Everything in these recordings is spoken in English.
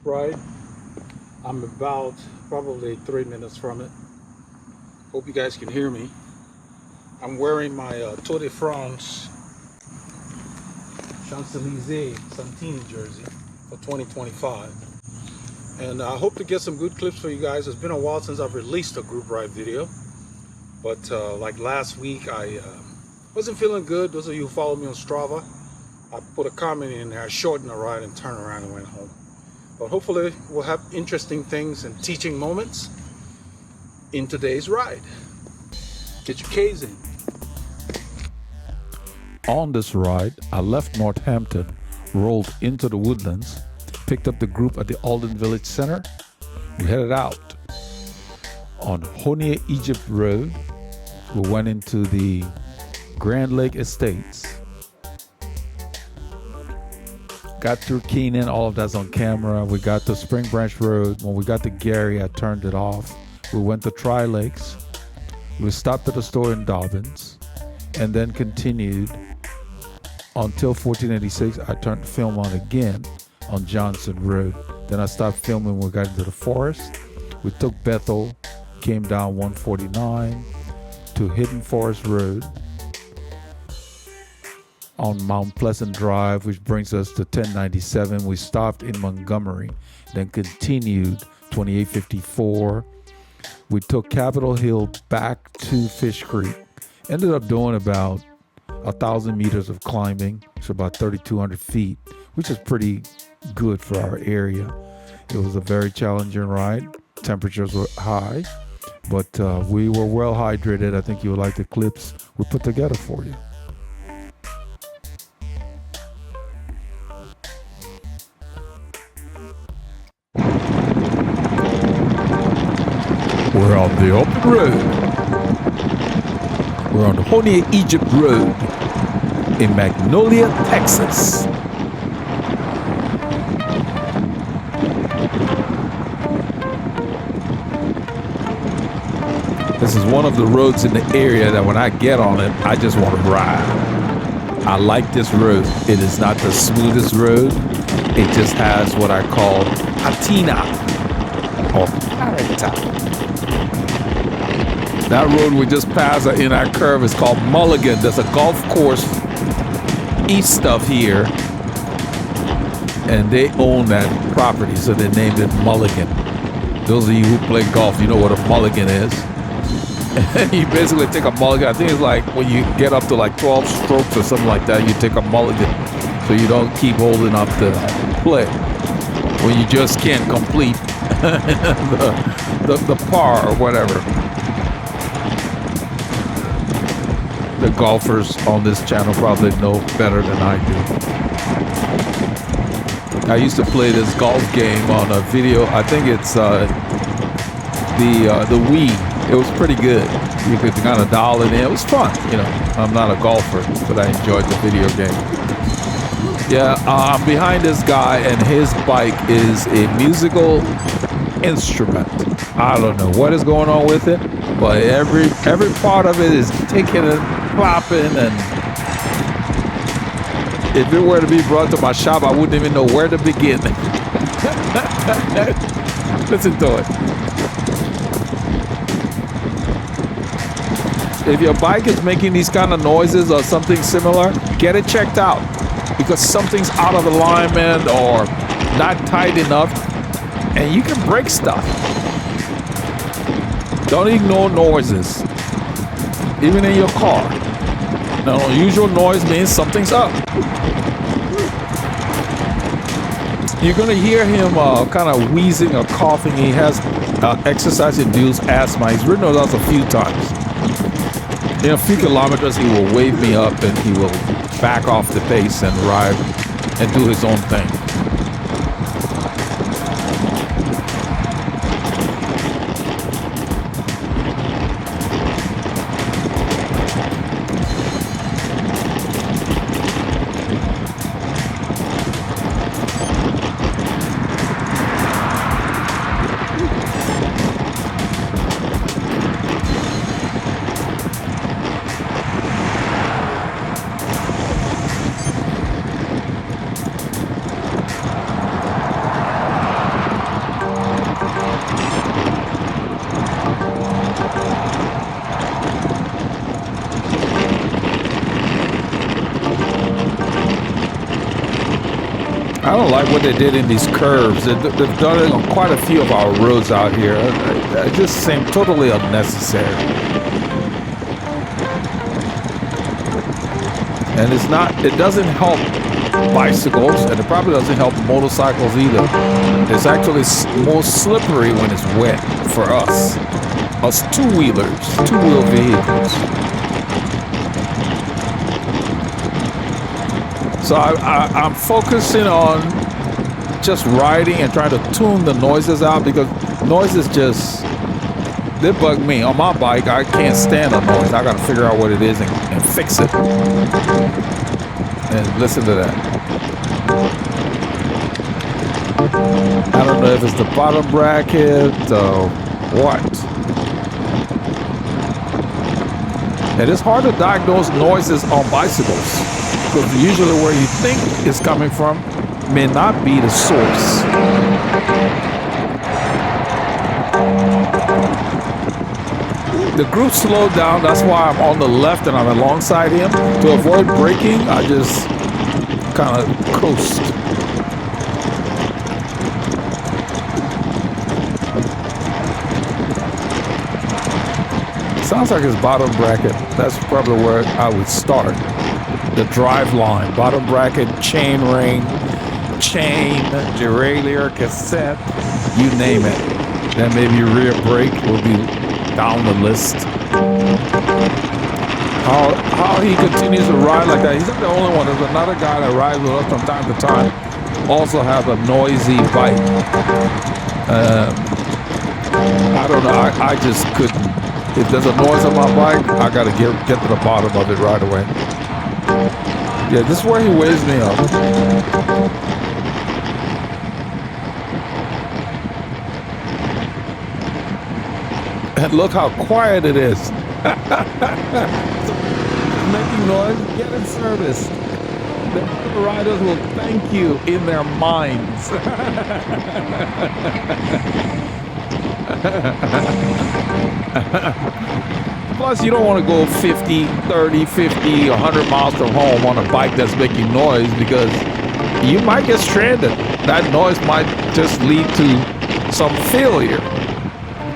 Right. I'm about probably 3 minutes from it. Hope you guys can hear me. I'm wearing my Tour de France Champs-Élysées Santini jersey for 2025. And I hope to get some good clips for you guys. It's been a while since I've released a group ride video. But like last week, I wasn't feeling good. Those of you who follow me on Strava, I put a comment in there. I shortened the ride and turned around and went home. But hopefully we'll have interesting things and teaching moments in today's ride. Get your K's in. On this ride, I left Northampton, rolled into the woodlands, picked up the group at the Alden Village Center. We headed out on Honia Egypt Road. We went into the Grand Lake Estates. Got through Keenan, all of that's on camera. We got to Spring Branch Road. When we got to Gary, I turned it off. We went to Tri Lakes. We stopped at a store in Dobbins and then continued until 1486. I turned the film on again on Johnson Road. Then I stopped filming when we got into the forest. We took Bethel, came down 149 to Hidden Forest Road on Mount Pleasant Drive, which brings us to 1097. We stopped in Montgomery, then continued 2854. We took Capitol Hill back to Fish Creek. Ended up doing about 1,000 meters of climbing, so about 3,200 feet, which is pretty good for our area. It was a very challenging ride. Temperatures were high, but we were well hydrated. I think you would like the clips we put together for you. We're on the open road. We're on the Honia Egypt Road in Magnolia, Texas. This is one of the roads in the area that when I get on it, I just want to ride. I like this road. It is not the smoothest road. It just has what I call patina or character. That road we just passed in our curve is called Mulligan. There's a golf course east of here, and they own that property, so they named it Mulligan. Those of you who play golf, you know what a mulligan is. You basically take a mulligan. I think it's like when you get up to like 12 strokes or something like that, you take a mulligan, so you don't keep holding up the play when you just can't complete the par or whatever. The golfers on this channel probably know better than I do. I used to play this golf game on a video. I think it's the Wii. It was pretty good. You could kind of dial it in. It was fun. You know, I'm not a golfer, but I enjoyed the video game. Yeah, I'm behind this guy, and his bike is a musical instrument. I don't know what is going on with it, but every part of it is ticking and clapping, and if it were to be brought to my shop, I wouldn't even know where to begin. Listen to it. If your bike is making these kind of noises or something similar, get it checked out, because something's out of alignment or not tight enough, and you can break stuff. Don't ignore noises, even in your car. An unusual noise means something's up. You're going to hear him kind of wheezing or coughing. He has exercise-induced asthma. He's ridden with us a few times. In a few kilometers, he will wave me up and he will back off the pace and ride and do his own thing. I don't like what they did in these curves. They've done it on quite a few of our roads out here. It just seemed totally unnecessary. And it doesn't help bicycles, and it probably doesn't help motorcycles either. It's actually more slippery when it's wet for us two-wheel vehicles. So I'm focusing on just riding and trying to tune the noises out, because noises they bug me. On my bike, I can't stand the noise. I got to figure out what it is and fix it. And listen to that. I don't know if it's the bottom bracket or what. And it's hard to diagnose noises on bicycles, because usually where you think it's coming from may not be the source. The group slowed down. That's why I'm on the left and I'm alongside him. To avoid braking, I just kind of coast. Sounds like it's bottom bracket. That's probably where I would start. The drive line, bottom bracket, chain ring, chain, derailleur, cassette, you name it. Then maybe rear brake will be down the list. How he continues to ride like that. He's not the only one. There's another guy that rides with us from time to time. Also have a noisy bike. I don't know. I just couldn't. If there's a noise on my bike, I gotta get to the bottom of it right away. Yeah, this is where he weighs me up. And look how quiet it is. Making noise, get it serviced. The riders will thank you in their minds. Plus, you don't want to go 50, 30, 50, 100 miles from home on a bike that's making noise, because you might get stranded. That noise might just lead to some failure.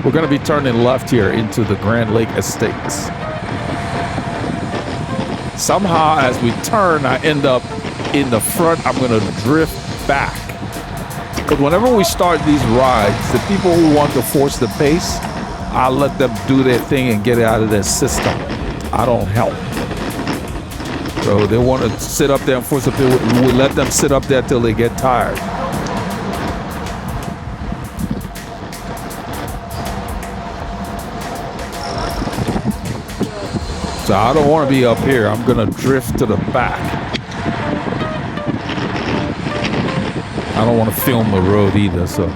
We're going to be turning left here into the Grand Lake Estates. Somehow, as we turn, I end up in the front. I'm going to drift back. Because whenever we start these rides, the people who want to force the pace, I let them do their thing and get it out of their system. I don't help. So they want to sit up there and force the pace. We let them sit up there till they get tired. So I don't want to be up here. I'm going to drift to the back. I don't want to film the road either, so.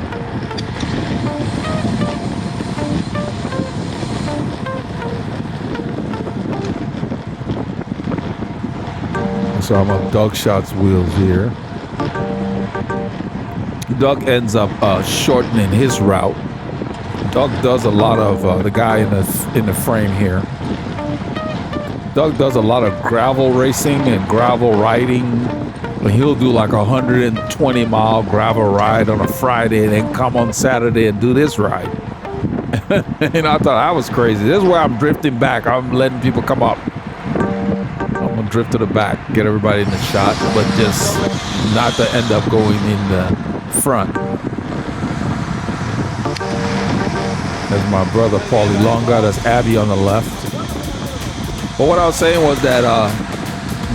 So I'm on Doug Shot's wheels here. Doug ends up shortening his route. Doug does a lot of, the guy in the frame here. Doug does a lot of gravel racing and gravel riding. He'll do like 120-mile gravel ride on a Friday and then come on Saturday and do this ride. And I thought I was crazy. This is where I'm drifting back. I'm letting people come up. I'm going to drift to the back, get everybody in the shot, but just not to end up going in the front. There's my brother, Paulie Longa. That's Abby on the left. But what I was saying was that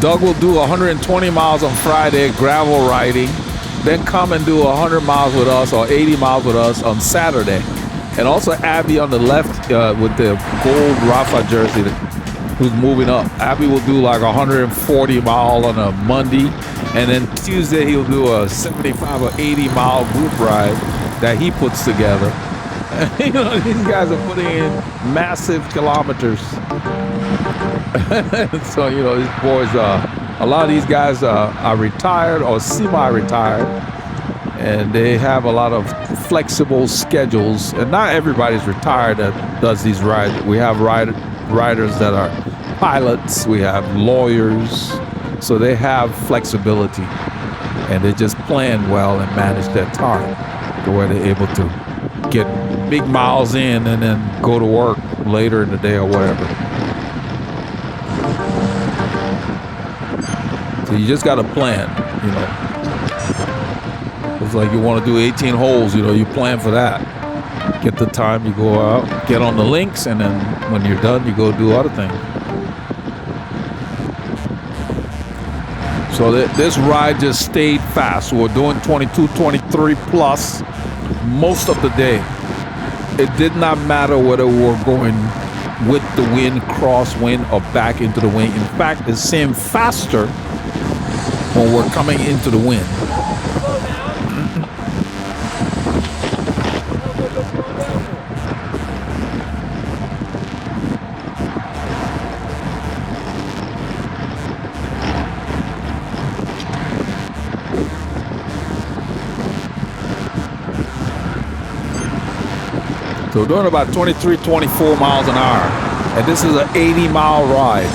Doug will do 120 miles on Friday, gravel riding, then come and do 100 miles with us or 80 miles with us on Saturday. And also Abby on the left with the gold Rafa jersey who's moving up. Abby will do like 140 mile on a Monday, and then Tuesday he'll do a 75 or 80 mile group ride that he puts together. You know, these guys are putting in massive kilometers. So, you know, these boys, a lot of these guys are retired or semi-retired, and they have a lot of flexible schedules. And not everybody's retired that does these rides. We have riders that are pilots. We have lawyers. So they have flexibility. and they just plan well and manage their time to where they're able to get big miles in and then go to work later in the day or whatever. So you just got to plan, you know. It's like you want to do 18 holes, you know, you plan for that. Get the time, you go out, get on the links, and then when you're done, you go do other things. So this ride just stayed fast. We're doing 22, 23 plus most of the day. It did not matter whether we were going with the wind, crosswind, or back into the wind. In fact, it seemed faster when we're coming into the wind. So we're doing about 23, 24 miles an hour. And this is an 80-mile ride.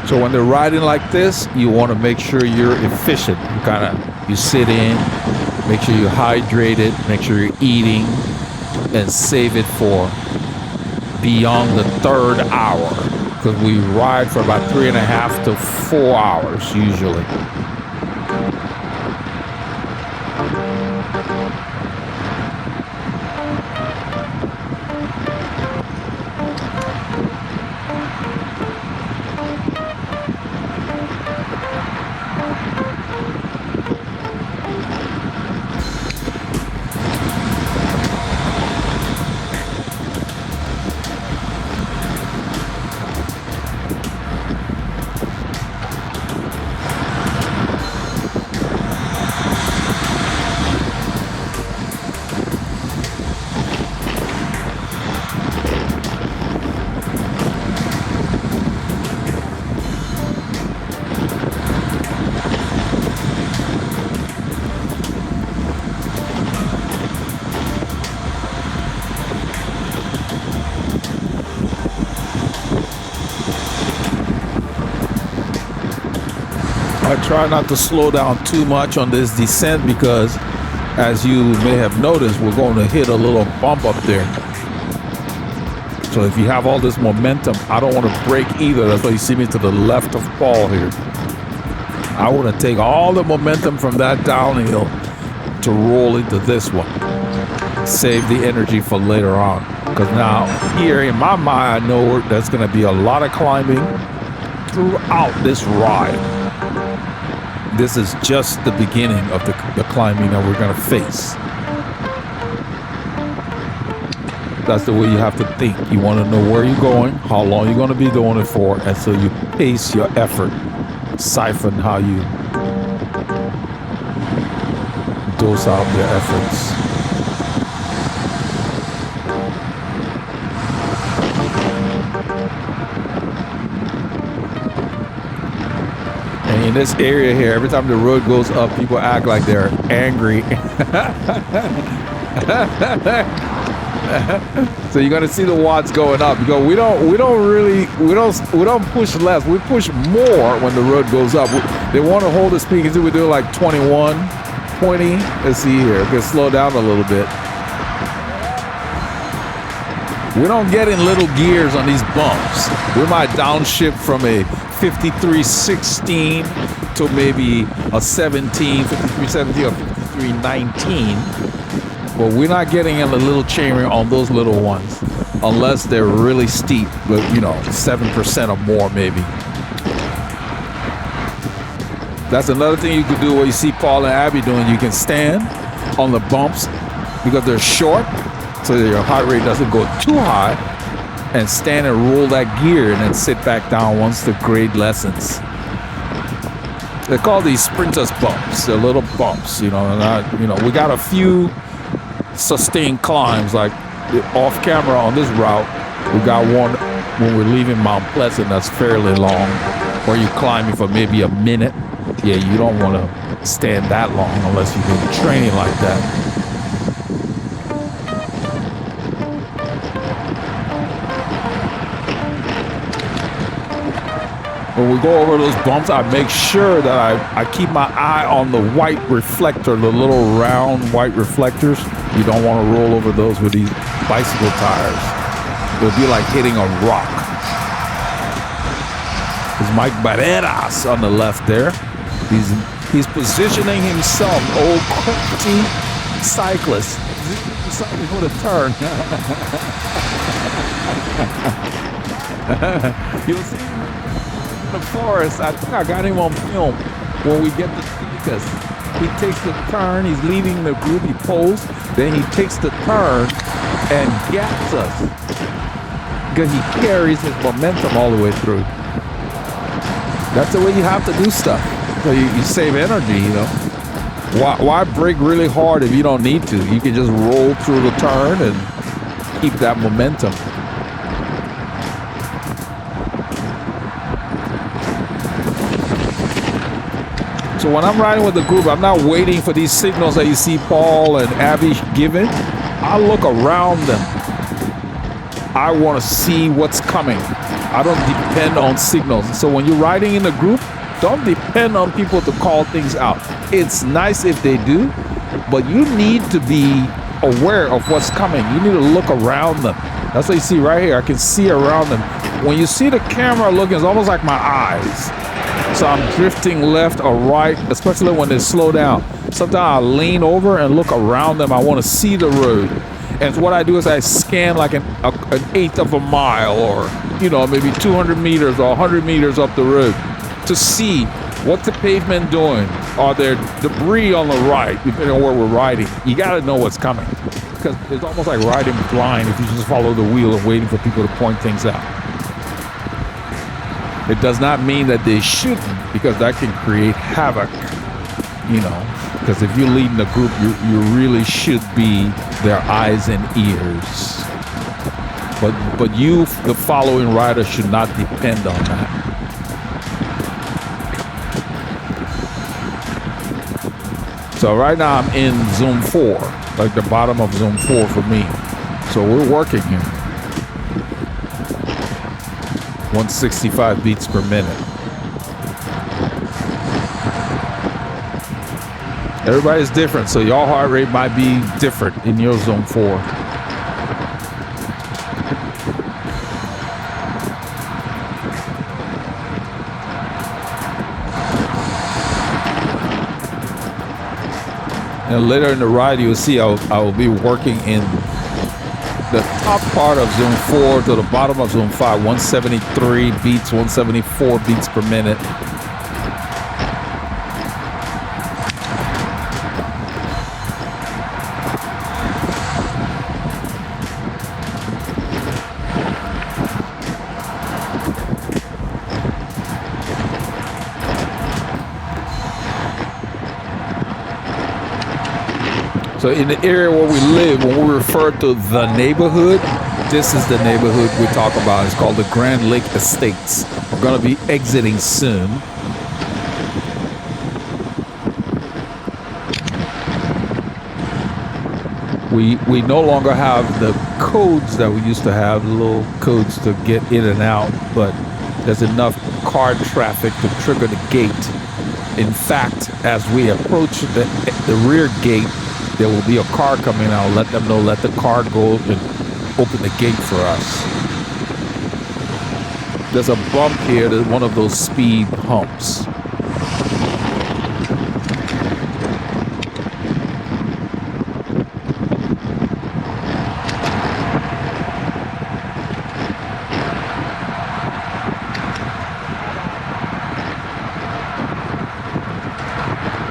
So when they're riding like this, you want to make sure you're efficient. You sit in, make sure you're hydrated, make sure you're eating, and save it for beyond the third hour, because we ride for about 3.5 to 4 hours usually. I try not to slow down too much on this descent because, as you may have noticed, we're going to hit a little bump up there. So if you have all this momentum, I don't want to break either. That's why you see me to the left of Paul here. I want to take all the momentum from that downhill to roll into this one. Save the energy for later on. Because now, here in my mind, I know there's going to be a lot of climbing throughout this ride. This is just the beginning of the climbing that we're going to face. That's the way you have to think. You want to know where you're going, how long you're going to be doing it for, and so you pace your effort, siphon how you dose out your efforts. In this area here, every time the road goes up, people act like they're angry. So you're gonna see the watts going up. You go, we don't push less. We push more when the road goes up. They want to hold the speed. We're doing like 21, 20. Let's see here. We can slow down a little bit. We don't get in little gears on these bumps. We might downshift from a 53.16 to maybe a 53.17 or 53.19. But we're not getting in the little chainring on those little ones unless they're really steep, but 7% or more maybe. That's another thing you could do, what you see Paul and Abby doing. You can stand on the bumps because they're short, so that your heart rate doesn't go too high, and stand and roll that gear and then sit back down once the grade lessens. They call these sprinters bumps. They're little bumps, and we got a few sustained climbs, like off camera on this route. We got one when we're leaving Mount Pleasant that's fairly long, where you're climbing for maybe a minute. Yeah, you don't want to stand that long unless you've been training like that. When we go over those bumps, I make sure that I keep my eye on the white reflector, the little round white reflectors. You don't want to roll over those with these bicycle tires. It'll be like hitting a rock. There's Mike Barreras on the left there. He's positioning himself, old crafty cyclist. Something for the turn. You'll see him in the forest. I think I got him on film when we get to Cyclist. He takes the turn. He's leaving the group. He pulls. Then he takes the turn and gaps us because he carries his momentum all the way through. That's the way you have to do stuff. So you save energy, you know. Why brake really hard if you don't need to? You can just roll through the turn and keep that momentum. So when I'm riding with the group, I'm not waiting for these signals that you see Paul and Abby giving. I look around them. I want to see what's coming. I don't depend on signals. So when you're riding in a group, don't depend on people to call things out. It's nice if they do, but you need to be aware of what's coming. You need to look around them. That's what you see right here. I can see around them. When you see the camera looking, it's almost like my eyes. So I'm drifting left or right, especially when they slow down. Sometimes I lean over and look around them. I want to see the road. And what I do is I scan like an eighth of a mile or, you know, maybe 200 meters or 100 meters up the road to see what's the pavement doing. Are there debris on the right, depending on where we're riding? You got to know what's coming because it's almost like riding blind if you just follow the wheel and waiting for people to point things out. It does not mean that they shouldn't, because that can create havoc, you know, because if you're leading a group, you really should be their eyes and ears. But you, the following rider, should not depend on that. So right now I'm in zone 4, like the bottom of zone 4 for me. So we're working here. 165 beats per minute. Everybody's different, so your heart rate might be different in your zone 4. And later in the ride, you'll see I will be working in the top part of zone 4 to the bottom of zone 5, 173 beats, 174 beats per minute. So in the area where we live, when we refer to the neighborhood, this is the neighborhood we talk about. It's called the Grand Lake Estates. We're going to be exiting soon. We no longer have the codes that we used to have, the little codes to get in and out, but there's enough car traffic to trigger the gate. In fact, as we approach the rear gate, there will be a car coming out. Let them know, let the car go and open the gate for us. There's a bump here, there's one of those speed humps.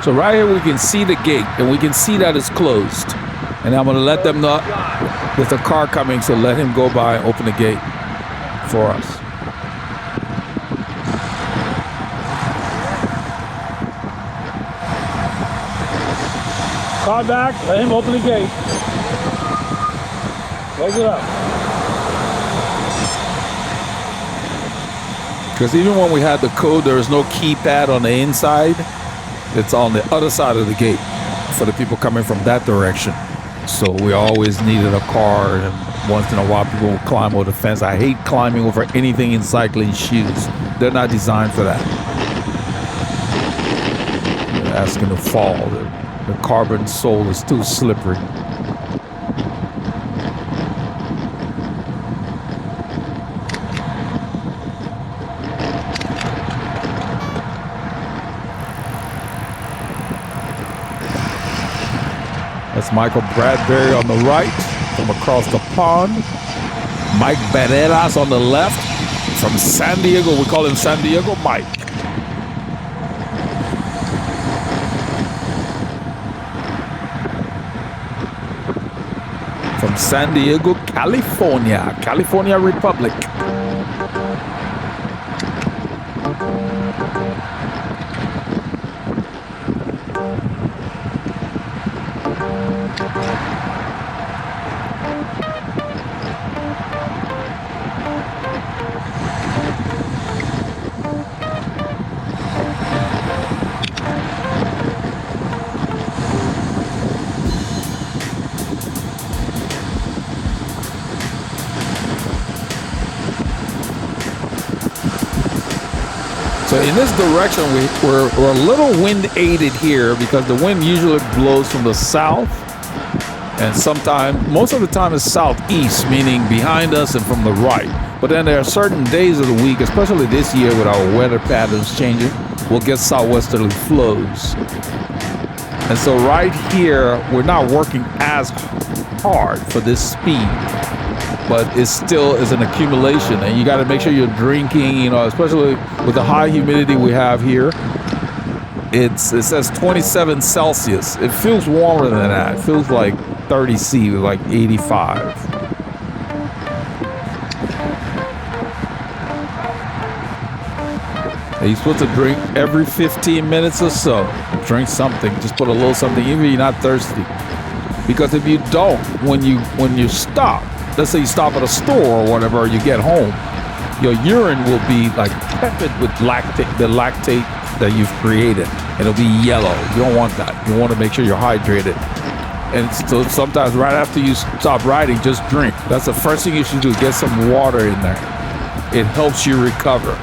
So right here we can see the gate and we can see that it's closed. And I'm gonna let them know there's a car coming, so let him go by and open the gate for us. Car back, let him open the gate. Close it up. Because even when we had the code, there was no keypad on the inside. It's on the other side of the gate for the people coming from that direction. So we always needed a car and Once in a while, people will climb over the fence. I hate climbing over anything in cycling shoes. They're not designed for that. They're asking to fall. The carbon sole is too slippery. That's Michael Bradbury on the right from across the pond. Mike Banelas on the left from San Diego. We call him San Diego Mike. From San Diego, California, California Republic. So in this direction, we're a little wind aided here because the wind usually blows from the south, and sometimes, most of the time, it's southeast, meaning behind us and from the right. But then there are certain days of the week, especially this year with our weather patterns changing, we'll get southwesterly flows. And so right here, we're not working as hard for this speed, but it still is an accumulation, and you got to make sure you're drinking, you know, especially with the high humidity we have here. It says 27 Celsius. It feels warmer than that. It feels like 30 C, like 85. And you're supposed to drink every 15 minutes or so. Drink something. Just put a little something, even if you're not thirsty. Because if you don't, when you stop, let's say you stop at a store or whatever, or you get home, your urine will be like peppered with the lactate that you've created. It'll be yellow. You don't want that. You want to make sure you're hydrated. And so sometimes right after you stop riding, just drink. That's the first thing you should do. Get some water in there. It helps you recover.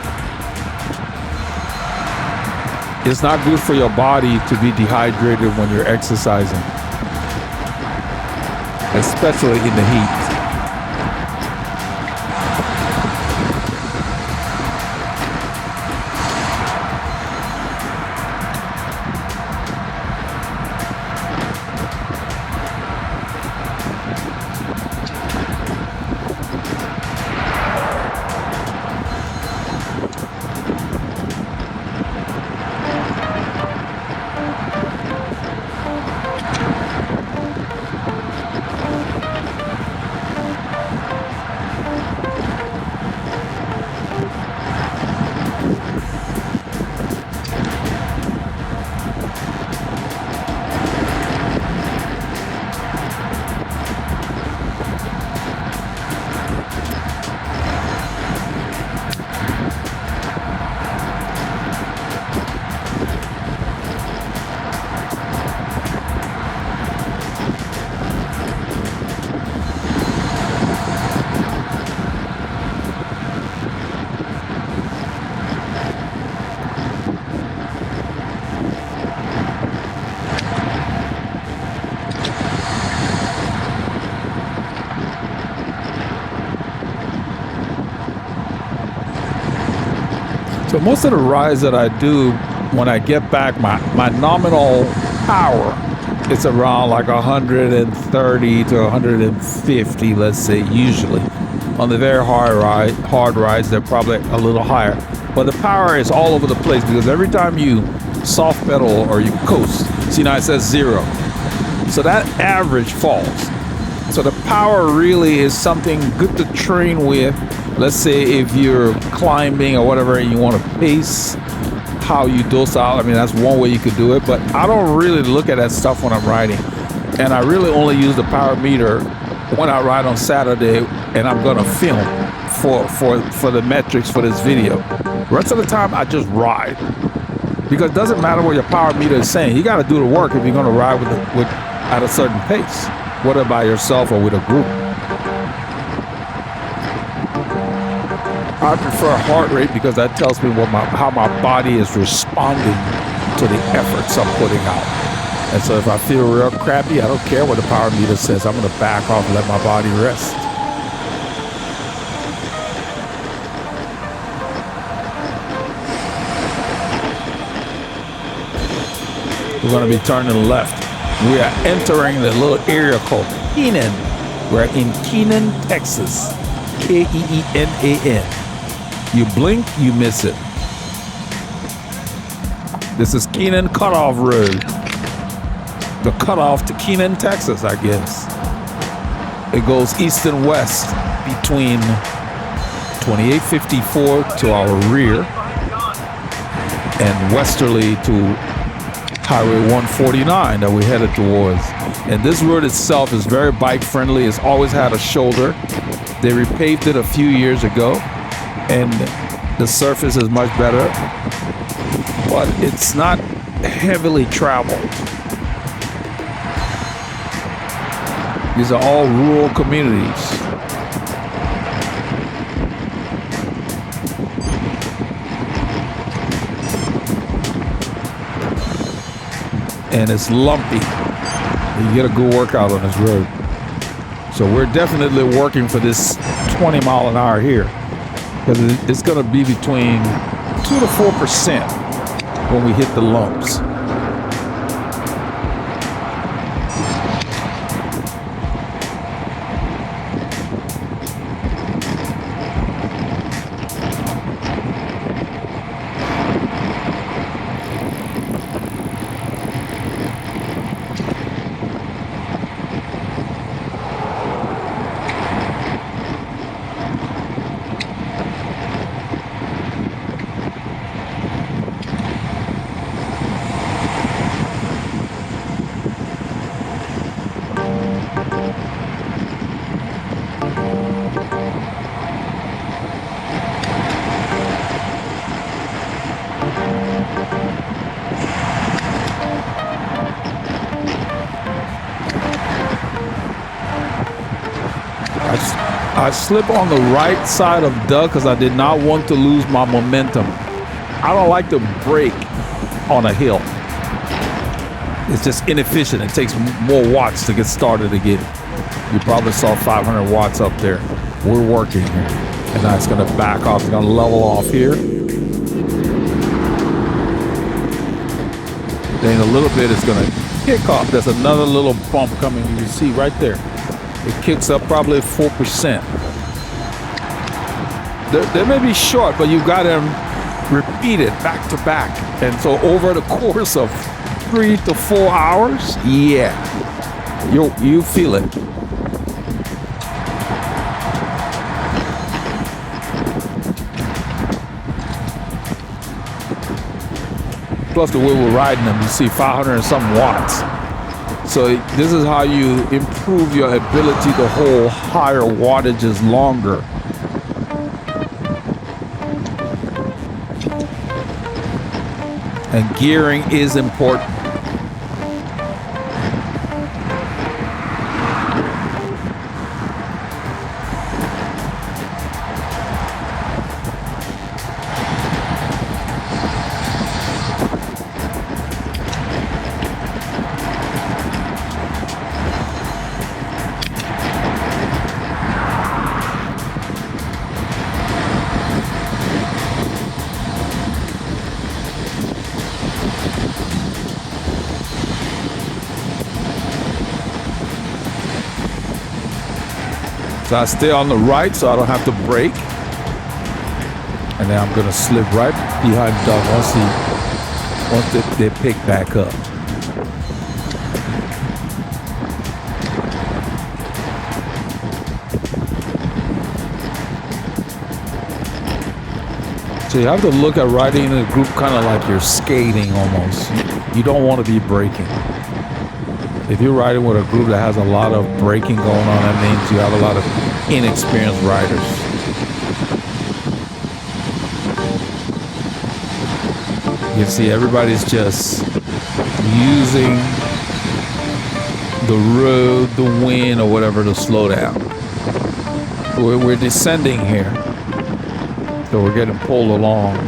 It's not good for your body to be dehydrated when you're exercising, especially in the heat. So most of the rides that I do, when I get back, my nominal power is around like 130 to 150, let's say, usually. On the very hard rides, they're probably a little higher. But the power is all over the place because every time you soft pedal or you coast, see now it says 0. So that average falls. So the power really is something good to train with. Let's say if you're climbing or whatever and you want to pace how you dose out, I mean, that's one way you could do it. But I don't really look at that stuff when I'm riding. And I really only use the power meter when I ride on Saturday and I'm going to film for the metrics for this video. The rest of the time, I just ride. Because it doesn't matter what your power meter is saying. You got to do the work if you're going to ride with at a certain pace, whether by yourself or with a group. I prefer heart rate because that tells me how my body is responding to the efforts I'm putting out. And so if I feel real crappy, I don't care what the power meter says. I'm going to back off and let my body rest. We're going to be turning left. We are entering the little area called Keenan. We're in Keenan, Texas. Keenan. You blink, you miss it. This is Keenan Cutoff Road. The cutoff to Keenan, Texas, I guess. It goes east and west between 2854 to our rear and westerly to Highway 149 that we're headed towards. And this road itself is very bike friendly. It's always had a shoulder. They repaved it a few years ago and the surface is much better, but it's not heavily traveled. These are all rural communities. And it's lumpy. You get a good workout on this road. So we're definitely working for this 20 mile an hour here, because it's going to be between 2 to 4% when we hit the lumps. I slip on the right side of Doug because I did not want to lose my momentum. I don't like to brake on a hill. It's just inefficient. It takes more watts to get started again. You probably saw 500 watts up there. We're working here. And now it's going to back off. It's going to level off here. Then in a little bit it's going to kick off. There's another little bump coming. You can see right there. It kicks up probably 4%. They may be short, but you've got them repeated back to back. And so over the course of 3 to 4 hours, yeah, you feel it. Plus the way we're riding them, you see 500 and some watts. So this is how you improve your ability to hold higher wattages longer. And gearing is important. So I stay on the right so I don't have to brake. And then I'm gonna slip right behind Doug once they pick back up. So you have to look at riding in a group kind of like you're skating almost. You don't want to be braking. If you're riding with a group that has a lot of braking going on, that means you have a lot of inexperienced riders. You see everybody's just using the road, the wind, or whatever to slow down. We're descending here. So we're getting pulled along.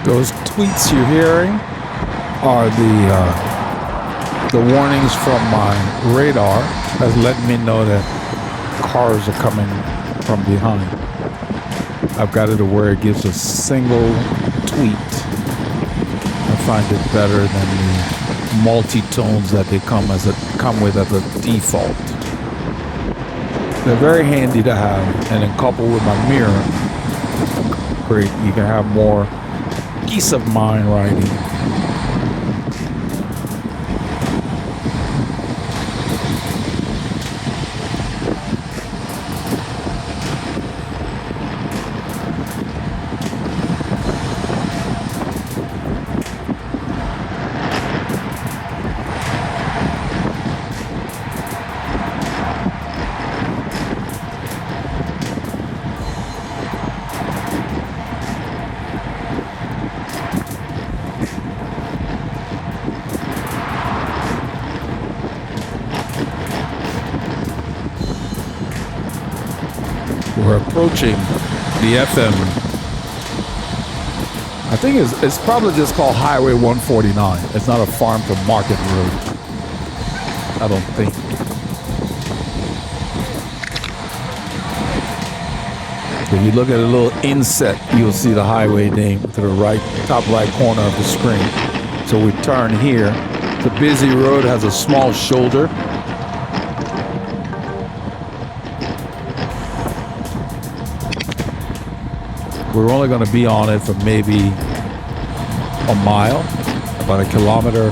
Those tweets you're hearing are the warnings from my radar that's letting me know that cars are coming from behind. I've got it to where it gives a single tweet. I find it better than the multi-tones that they come with as a default. They're very handy to have, and then coupled with my mirror, great. You can have more peace of mind riding. We're approaching the FM. I think it's probably just called Highway 149. It's not a farm to market road. I don't think. If you look at a little inset, you'll see the highway name to the right, top right corner of the screen. So we turn here. The busy road has a small shoulder. We're only going to be on it for maybe a mile, about 1.5 kilometers.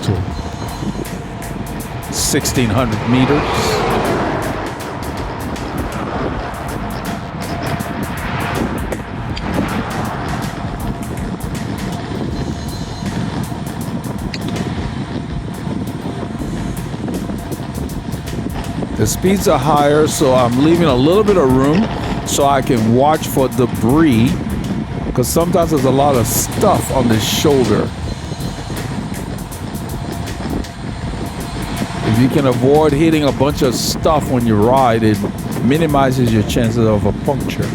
So 1,600 meters. The speeds are higher, so I'm leaving a little bit of room so I can watch for debris, because sometimes there's a lot of stuff on this shoulder. If you can avoid hitting a bunch of stuff when you ride, it minimizes your chances of a puncture.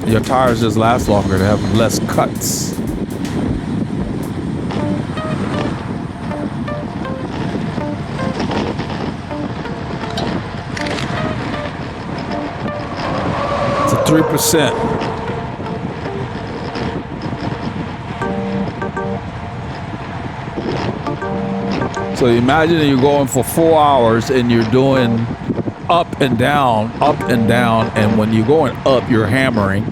Your tires just last longer, they have less cuts. It's a 3%. So imagine you're going for 4 hours and you're doing up and down, and when you're going up, you're hammering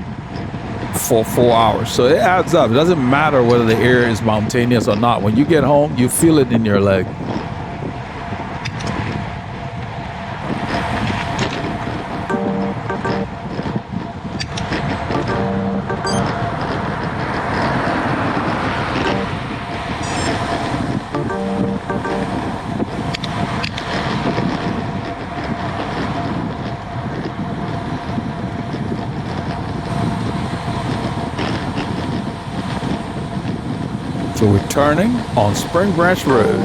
for 4 hours. So it adds up. It doesn't matter whether the area is mountainous or not. When you get home, you feel it in your leg. So we're turning on Spring Branch Road.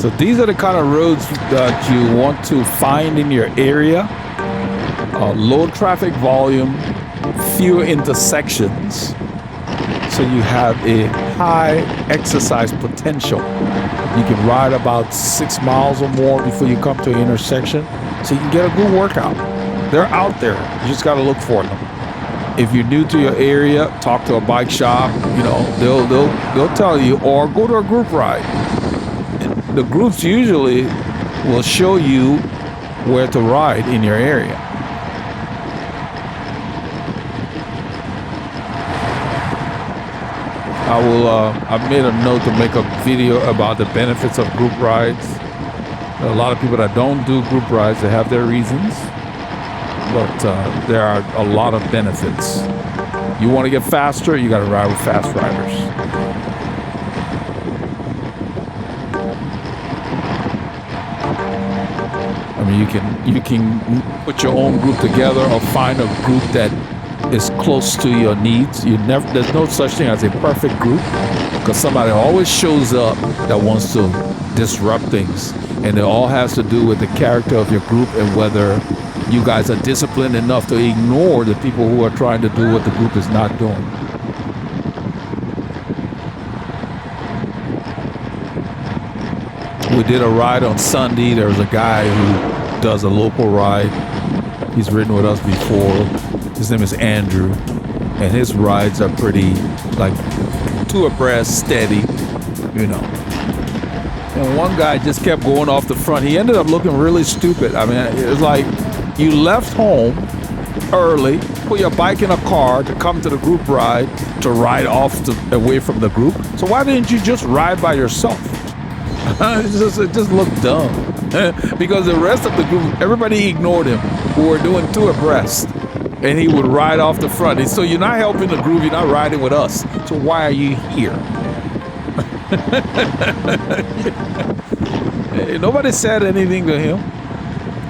So these are the kind of roads that you want to find in your area. Low traffic volume, fewer intersections. So you have a high exercise potential. You can ride about 6 miles or more before you come to an intersection. So you can get a good workout. They're out there. You just got to look for them. If you're new to your area, talk to a bike shop. You know, they'll tell you, or go to a group ride. The groups usually will show you where to ride in your area. I've made a note to make a video about the benefits of group rides. There are a lot of people that don't do group rides. They have their reasons, but there are a lot of benefits. You want to get faster, you got to ride with fast riders. I mean, you can put your own group together or find a group that is close to your needs. There's no such thing as a perfect group, because somebody always shows up that wants to disrupt things, and it all has to do with the character of your group and whether you guys are disciplined enough to ignore the people who are trying to do what the group is not doing. We did a ride on Sunday. There was a guy who does a local ride. He's ridden with us before. His name is Andrew, and his rides are pretty, like, 2 abreast, steady, you know. And one guy just kept going off the front. He ended up looking really stupid. I mean, it was like you left home early, put your bike in a car to come to the group ride, to ride away from the group. So why didn't you just ride by yourself? It just looked dumb. Because the rest of the group, everybody ignored him, who were doing 2 abreast. And he would ride off the front. And so you're not helping the group, you're not riding with us. So why are you here? Nobody said anything to him.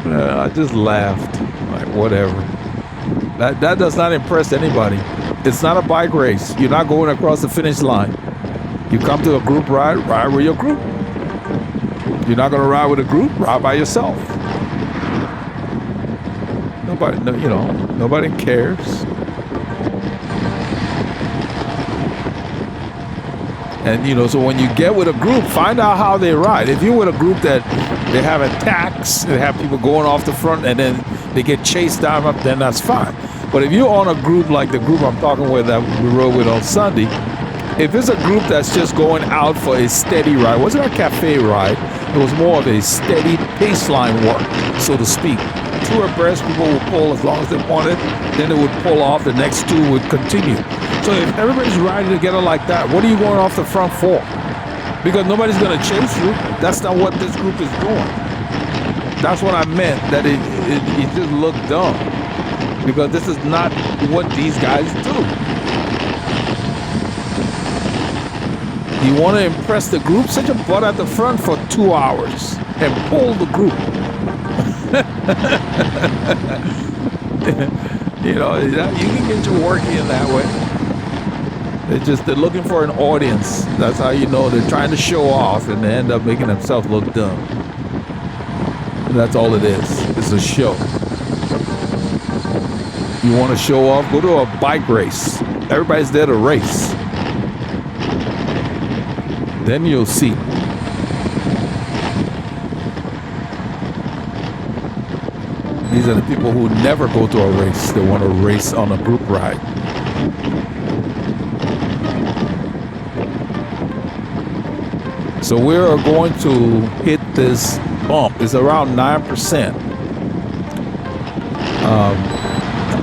I just laughed. Like, whatever. That does not impress anybody. It's not a bike race. You're not going across the finish line. You come to a group ride with your group. You're not going to ride with a group, ride by yourself. Nobody cares. And, so when you get with a group, find out how they ride. If you're with a group that they have attacks, they have people going off the front and then they get chased down, then that's fine. But if you're on a group like the group I'm talking with that we rode with on Sunday, if it's a group that's just going out for a steady ride, it wasn't a cafe ride, it was more of a steady baseline work, so to speak. 2 abreast, people would pull as long as they wanted, then they would pull off, the next 2 would continue. So if everybody's riding together like that, what are you going off the front for? Because nobody's going to chase you. That's not what this group is doing. That's what I meant, that it just looked dumb. Because this is not what these guys do. You want to impress the group? Sit your butt at the front for 2 hours and pull the group. You can get your work in that way. They're looking for an audience. That's how you know they're trying to show off, and they end up making themselves look dumb. And that's all it is. It's a show. You want to show off? Go to a bike race. Everybody's there to race. Then you'll see. These are the people who never go to a race. They want to race on a group ride. So we're going to hit this bump. It's around 9%.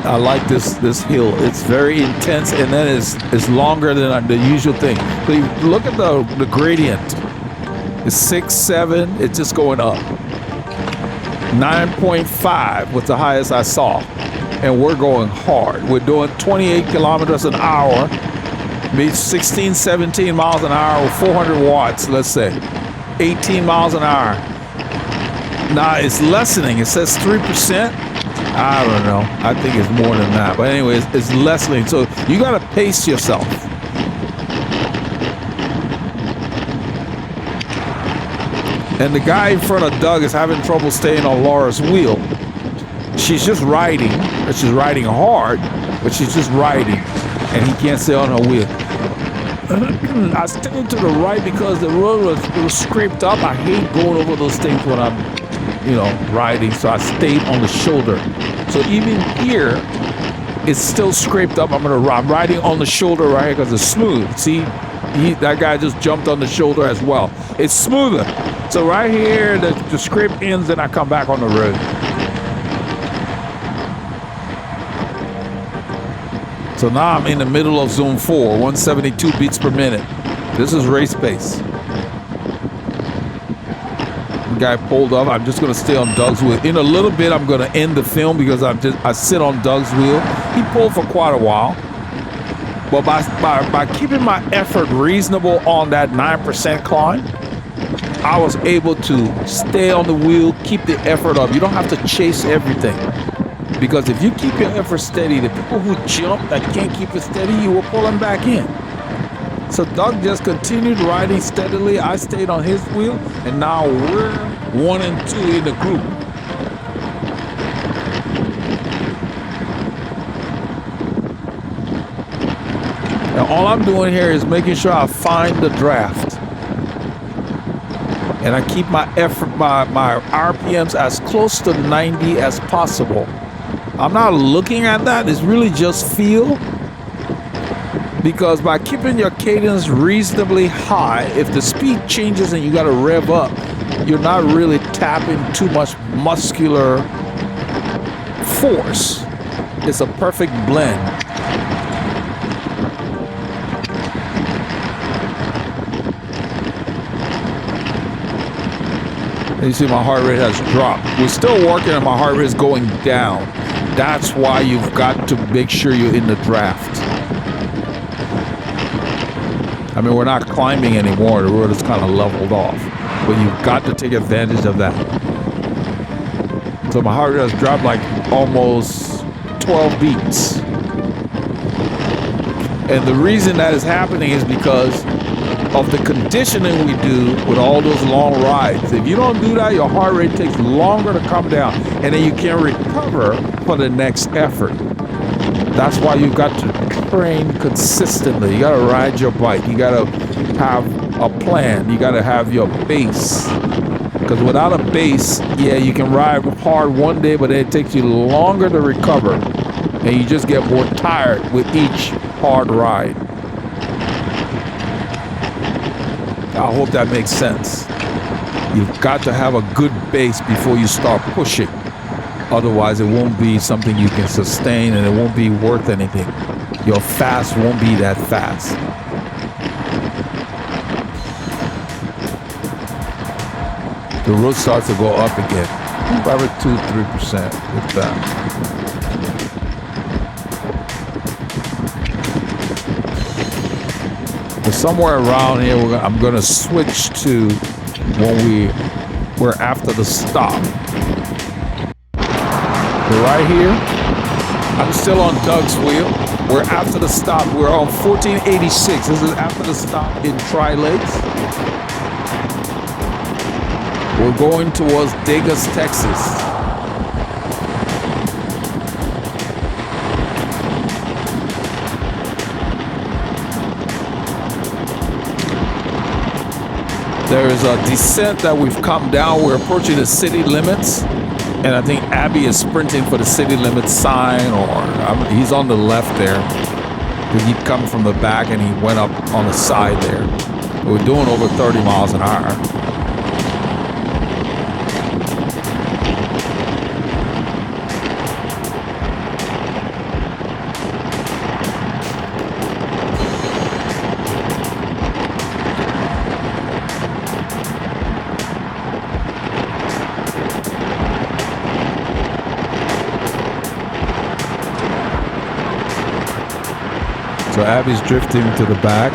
I like this hill. It's very intense, and then it's longer than the usual thing. So you look at the gradient. It's 6, 7. It's just going up. 9.5 was the highest I saw, and we're going hard. We're doing 28 kilometers an hour, maybe 16, 17 miles an hour with 400 watts, let's say. 18 miles an hour. Now it's lessening. It says 3%. I don't know. I think it's more than that. But anyway, it's lessening. So you got to pace yourself. And the guy in front of Doug is having trouble staying on Laura's wheel. She's just riding, and she's riding hard, but she's just riding, and he can't stay on her wheel. I stayed to the right because the road was scraped up. I hate going over those things when I'm, riding, so I stayed on the shoulder. So even here, it's still scraped up. I'm riding on the shoulder right here because it's smooth. See, that guy just jumped on the shoulder as well. It's smoother. So right here, the scrape ends, and I come back on the road. So now I'm in the middle of zone 4, 172 beats per minute. This is race pace. The guy pulled up. I'm just going to stay on Doug's wheel. In a little bit, I'm going to end the film because I sit on Doug's wheel. He pulled for quite a while. But by keeping my effort reasonable on that 9% climb, I was able to stay on the wheel, keep the effort up. You don't have to chase everything. Because if you keep your effort steady, the people who jump that can't keep it steady, you will pull them back in. So Doug just continued riding steadily. I stayed on his wheel, and now we're 1 and 2 in the group. Now all I'm doing here is making sure I find the draft. And I keep my effort, my RPMs as close to 90 as possible. I'm not looking at that. It's really just feel. Because by keeping your cadence reasonably high, if the speed changes and you got to rev up, you're not really tapping too much muscular force. It's a perfect blend. And you see my heart rate has dropped. We're still working and my heart rate is going down. That's why you've got to make sure you're in the draft. I mean, we're not climbing anymore. The road is kind of leveled off. But you've got to take advantage of that. So my heart rate has dropped like almost 12 beats. And the reason that is happening is because of the conditioning we do with all those long rides. If you don't do that, your heart rate takes longer to come down, and then you can't recover for the next effort. That's why you've got to train consistently. You got to ride your bike. You got to have a plan. You got to have your base. Because without a base, yeah, you can ride hard one day, but it takes you longer to recover, and you just get more tired with each hard ride. I hope that makes sense. You've got to have a good base before you start pushing. Otherwise, it won't be something you can sustain, and it won't be worth anything. Your fast won't be that fast. The road starts to go up again. Probably 2-3% with that. But somewhere around here, I'm going to switch to when we're after the stop. We're right here. I'm still on Doug's wheel. We're after the stop. We're on 1486. This is after the stop in Tri-Lakes. We're going towards Degas, Texas. There is a descent that we've come down. We're approaching the city limits. And I think Abby is sprinting for the city limits sign, or he's on the left there. He'd come from the back and he went up on the side there. We're doing over 30 miles an hour. So Abby's drifting to the back.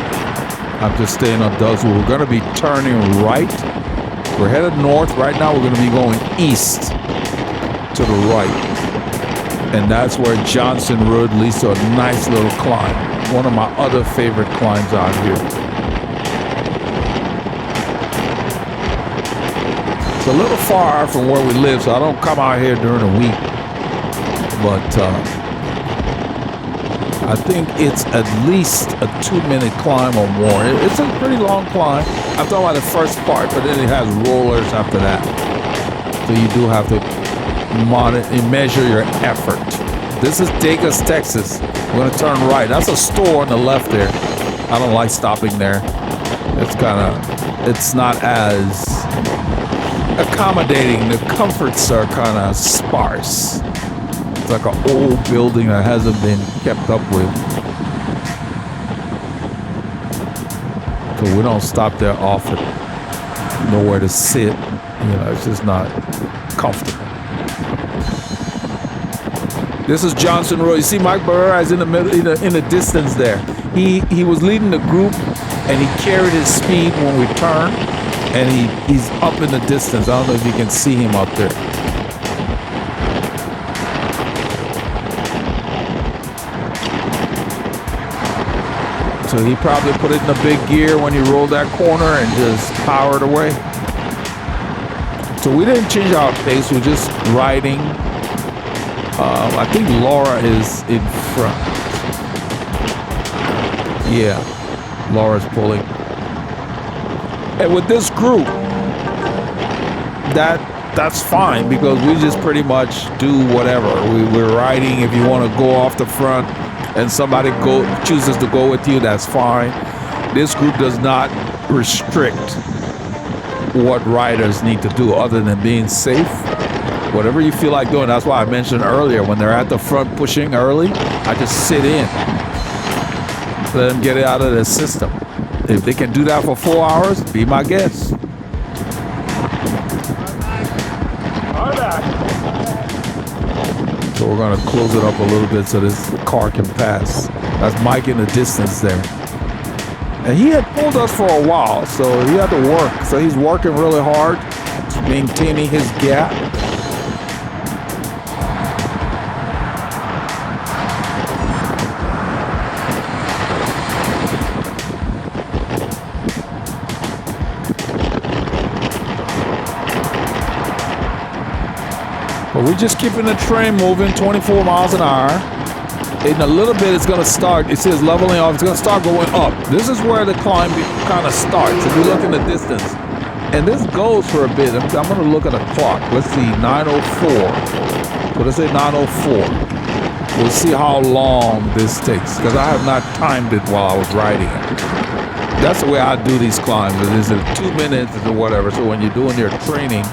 I'm just staying on Doug's wheel. We're going to be turning right. We're headed north. Right now we're going to be going east to the right. And that's where Johnson Road leads to a nice little climb. One of my other favorite climbs out here. It's a little far from where we live, so I don't come out here during the week. But I think it's at least a 2-minute climb or more. It's a pretty long climb. I'm talking about the first part, but then it has rollers after that. So you do have to monitor and measure your effort. This is Degas, Texas. We're going to turn right. That's a store on the left there. I don't like stopping there. It's not as accommodating. The comforts are kind of sparse. It's like an old building that hasn't been kept up with. So we don't stop there often. Nowhere to sit. It's just not comfortable. This is Johnson Road. You see Mike Barrera is in the middle, in the distance there. He was leading the group, and he carried his speed when we turned, and he's up in the distance. I don't know if you can see him up there. So he probably put it in a big gear when he rolled that corner and just powered away. So we didn't change our pace. We're just riding. I think Laura is in front. Yeah, Laura's pulling. And with this group, that's fine because we just pretty much do whatever. We're riding. If you want to go off the front and somebody chooses to go with you, that's fine. This group does not restrict what riders need to do other than being safe. Whatever you feel like doing. That's why I mentioned earlier, when they're at the front pushing early, I just sit in. Let them get it out of their system. If they can do that for 4 hours, be my guest. So we're going to close it up a little bit so this car can pass. That's Mike in the distance there. And he had pulled us for a while, so he had to work. So he's working really hard, maintaining his gap. But we're just keeping the train moving 24 miles an hour. In a little bit, it's going to start. It says leveling off. It's going to start going up. This is where the climb kind of starts. If you look in the distance. And this goes for a bit. I'm going to look at a clock. Let's see, 9:04. What does it say? 9:04. We'll see how long this takes. Because I have not timed it while I was riding it. That's the way I do these climbs. Is it 2 minutes or whatever. So when you're doing your training,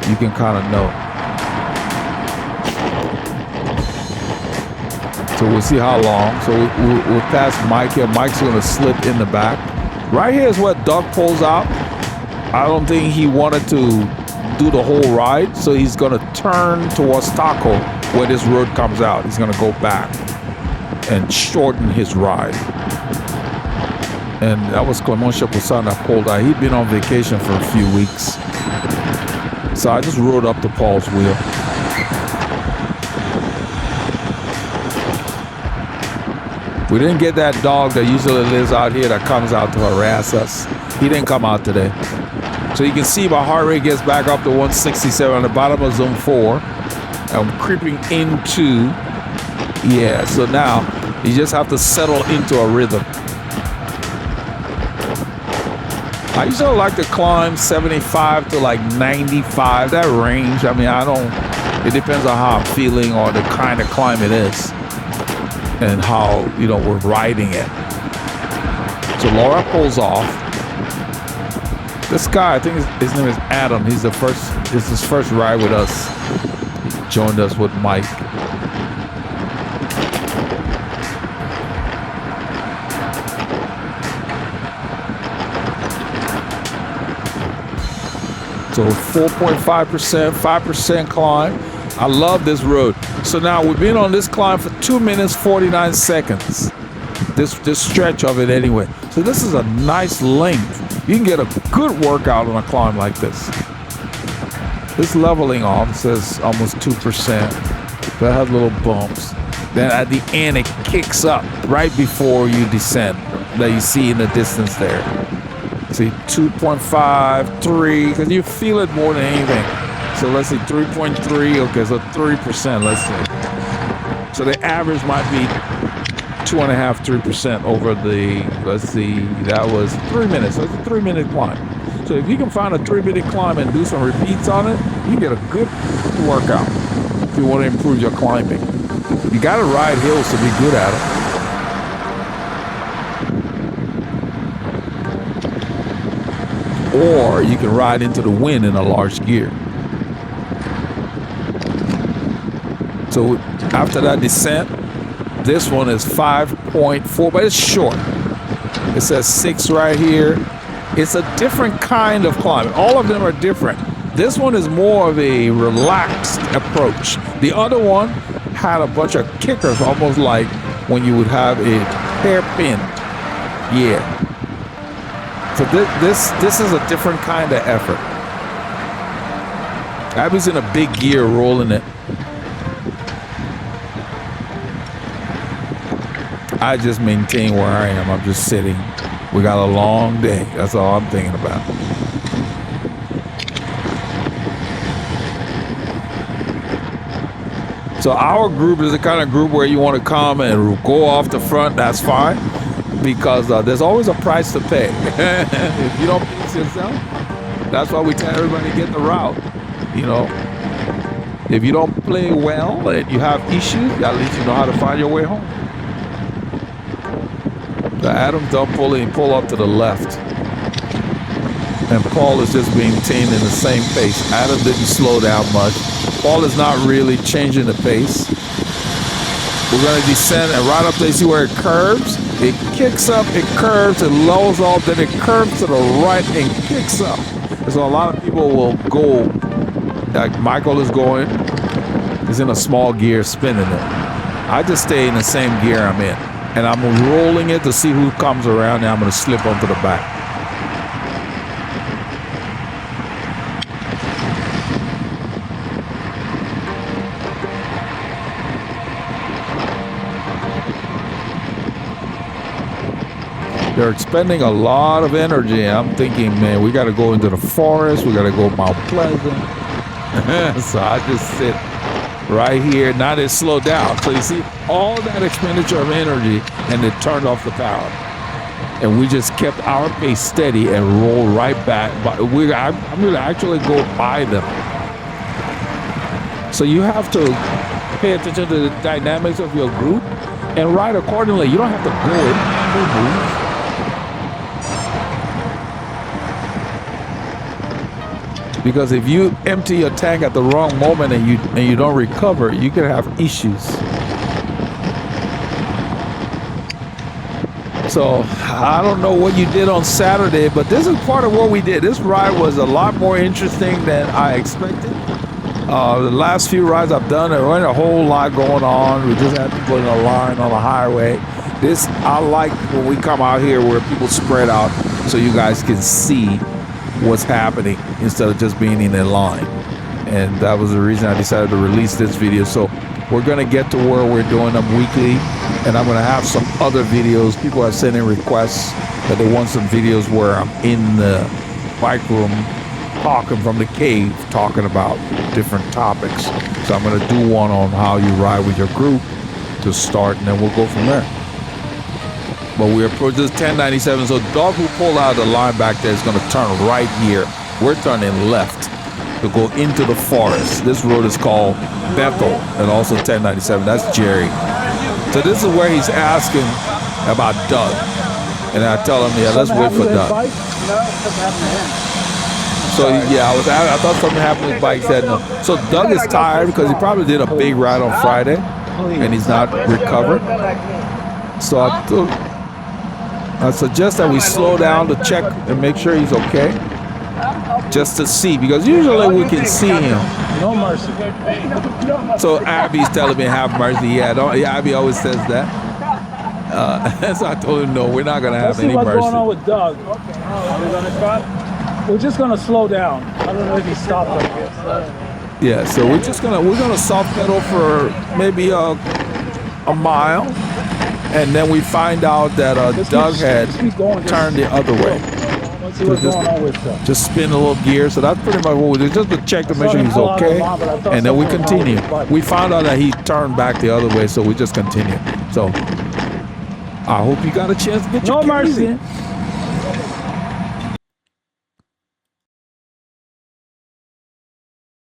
you can kind of know. So we'll see how long. So we'll pass Mike here. Mike's going to slip in the back. Right here is where Doug pulls out. I don't think he wanted to do the whole ride. So he's going to turn towards Taco where this road comes out. He's going to go back and shorten his ride. And that was Clement Chapoussin that pulled out. He'd been on vacation for a few weeks. So I just rode up to Paul's wheel. We didn't get that dog that usually lives out here that comes out to harass us. He didn't come out today. So you can see my heart rate gets back up to 167 on the bottom of zone 4. I'm creeping into, yeah, so now you just have to settle into a rhythm. I usually like to climb 75 to like 95, that range. I mean, it depends on how I'm feeling or the kind of climb it is. And how, we're riding it. So Laura pulls off. This guy, I think his name is Adam. This is his first ride with us. He joined us with Mike. So 4.5%, 5% climb. I love this road. So now we've been on this climb for 2 minutes, 49 seconds. This stretch of it anyway. So this is a nice length. You can get a good workout on a climb like this. This leveling off says almost 2%. That has little bumps. Then at the end, it kicks up right before you descend that you see in the distance there. See, 2.5, 3, because you feel it more than anything. So let's see, 3.3. Okay, so 3%. Let's see. So the average might be 2.5, 3% over the. Let's see, that was 3 minutes. So it's a 3-minute climb. So if you can find a 3-minute climb and do some repeats on it, you get a good workout. If you want to improve your climbing, you got to ride hills to be good at it. Or you can ride into the wind in a large gear. So after that descent, this one is 5.4, but it's short. It says 6 right here. It's a different kind of climbing. All of them are different. This one is more of a relaxed approach. The other one had a bunch of kickers, almost like when you would have a hairpin. Yeah. So this is a different kind of effort. Abby's in a big gear rolling it. I just maintain where I am. I'm just sitting. We got a long day. That's all I'm thinking about. So our group is the kind of group where you want to come and go off the front. That's fine. Because there's always a price to pay. If you don't pace yourself, that's why we tell everybody to get the route. You know, if you don't play well and you have issues, at least you know how to find your way home. The Adams don't pull up to the left. And Paul is just maintaining the same pace. Adam didn't slow down much. Paul is not really changing the pace. We're going to descend, and right up there, you see where it curves? It kicks up, it curves, it lowers off, then it curves to the right and kicks up. And so a lot of people will go, like Michael is going, he's in a small gear spinning it. I just stay in the same gear I'm in. And I'm rolling it to see who comes around, and I'm going to slip onto the back. They're expending a lot of energy. I'm thinking, man, we got to go into the forest. We got to go Mount Pleasant. So I just sit right here. Now they slow down. So you see all that expenditure of energy, and they turned off the power. And we just kept our pace steady and roll right back. But I'm going to actually go by them. So you have to pay attention to the dynamics of your group and ride accordingly. You don't have to go in and move. Because if you empty your tank at the wrong moment and you don't recover, you can have issues. So I don't know what you did on Saturday, but this is part of what we did. This ride was a lot more interesting than I expected. The last few rides I've done, there wasn't a whole lot going on. We just had people in a line on the highway. This, I like when we come out here where people spread out so you guys can see what's happening instead of just being in a line. And that was the reason I decided to release this video. So we're going to get to where we're doing them weekly, and I'm going to have some other videos. People are sending requests that they want some videos where I'm in the bike room talking from the cave, talking about different topics. So I'm going to do one on how you ride with your group to start, and then we'll go from there. But we approach this 1097, so dog who pulled out of the line back there is going to turn right here. We're turning left to go into the forest. This road is called Bethel, and also 1097. That's Jerry. So this is where he's asking about Doug. And I tell him, yeah, let's wait for Doug. So yeah, I thought something happened to his bike. He said no. So Doug is tired because he probably did a big ride on Friday, and he's not recovered. So I suggest that we slow down to check and make sure he's okay, just to see, because usually we can see him. No mercy. So Abby's telling me have mercy. Yeah, Abby always says that. So I told him no, we're not gonna have any mercy. What's going on with Doug? Are we gonna stop? We're just gonna slow down. I don't know if he stopped like this. Yeah, so we're gonna soft pedal for maybe a mile. And then we find out that Doug had turned the other way. Let's see what's going on with stuff. just spin a little gear. So that's pretty much what we do, just to check to make sure he's okay. And then we continue. We found out that he turned back the other way, so we just continue. So I hope you got a chance to get your No keys mercy. in.